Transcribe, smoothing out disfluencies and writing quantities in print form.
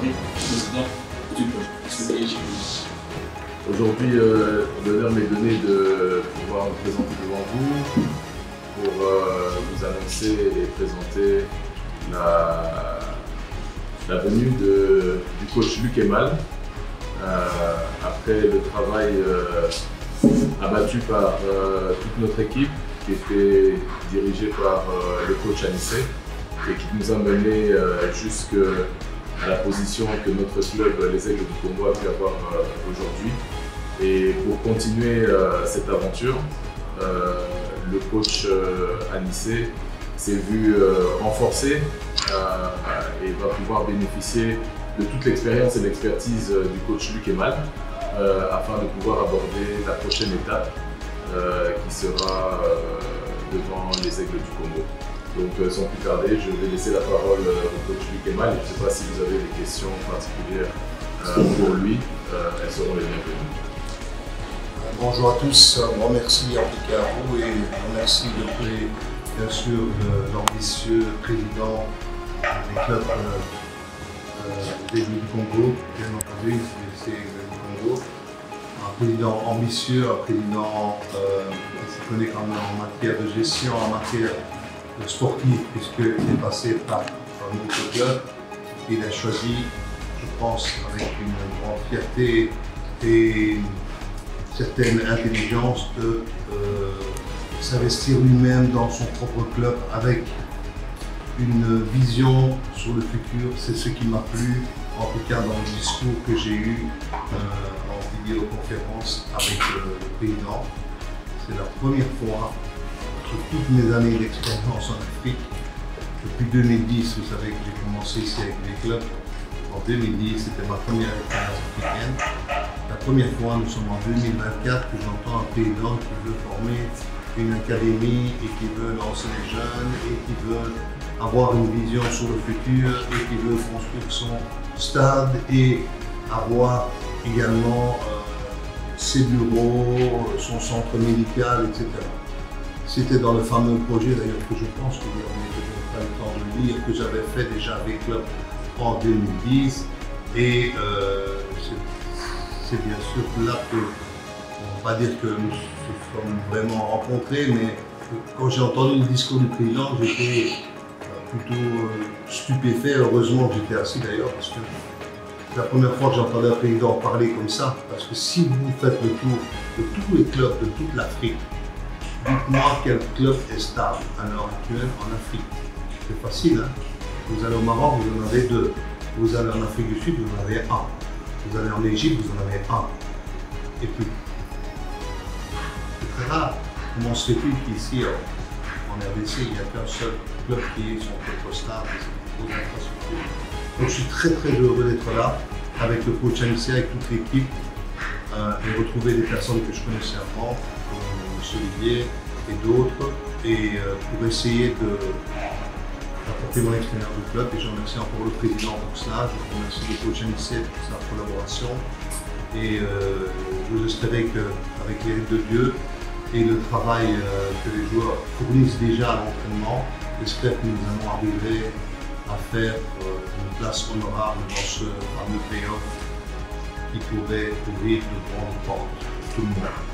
Paris, président du projet. Aujourd'hui, l'honneur m'est donné de pouvoir me présenter devant vous pour vous annoncer et présenter la venue du coach Luc Emal. Après le travail abattu par toute notre équipe qui était dirigée par le coach Anissé et qui nous a mené jusqu'à la position que notre club, les Aigles du Congo, a pu avoir aujourd'hui. Et pour continuer cette aventure, le coach Anissé s'est vu renforcé et va pouvoir bénéficier de toute l'expérience et l'expertise du coach Luc Emal afin de pouvoir aborder la prochaine étape qui sera devant les Aigles du Congo. Donc sans plus tarder, je vais laisser la parole au coach Luc Emal. Je ne sais pas si vous avez des questions particulières pour lui, elles seront les bienvenues. Bonjour à tous, un grand merci en tout cas à vous et un merci bien sûr de l'ambitieux président des clubs des Aigles du Congo, bien entendu, c'est Aigles du Congo. Un président ambitieux, un président qui se connaît quand même en matière de gestion, en matière de sportif, puisqu'il est passé par notre club. Il a choisi, je pense, avec une grande fierté et une certaine intelligence de s'investir lui-même dans son propre club avec une vision sur le futur. C'est ce qui m'a plu, en tout cas dans le discours que j'ai eu en vidéoconférence avec le président. C'est la première fois, sur toutes mes années d'expérience en Afrique, depuis 2010, vous savez que j'ai commencé ici avec les clubs. En 2010, c'était ma première expérience africaine. La première fois, nous sommes en 2024, que j'entends un président qui veut former une académie et qui veut lancer les jeunes et qui veut avoir une vision sur le futur et qui veut construire son stade et avoir également ses bureaux, son centre médical, etc. C'était dans le fameux projet d'ailleurs que je pense que vous n'avez pas le temps de lire, que j'avais fait déjà avec le club en 2010 et c'est bien sûr là que, on ne va pas dire que nous nous sommes vraiment rencontrés, mais quand j'ai entendu le discours du président, j'étais plutôt stupéfait. Heureusement que j'étais assis d'ailleurs, parce que c'est la première fois que j'entendais un président parler comme ça. Parce que si vous faites le tour de tous les clubs de toute l'Afrique, dites-moi quel club est stable à l'heure actuelle en Afrique. C'est facile, hein? Vous allez au Maroc, vous en avez 2. Vous allez en Afrique du Sud, vous en avez 1. Vous allez en Égypte, vous en avez 1. Et puis, c'est très rare. Comment se fait-il qu'ici, en RDC, il n'y a qu'un seul club qui est son propre stade et son propre infrastructure. Donc je suis très très heureux d'être là, avec le coach Anissé, avec toute l'équipe, et retrouver des personnes que je connaissais avant, comme M. Olivier et d'autres, et pour essayer d'apporter mon expérience du club. Et je remercie encore le président pour cela, je remercie le coach Anissé pour sa collaboration, et vous espérez qu'avec l'aide de Dieu et le travail que les joueurs fournissent déjà à l'entraînement, j'espère que nous allons arriver à faire une place honorable dans ce fameux play-off qui pourrait ouvrir de grandes portes pour tout le monde.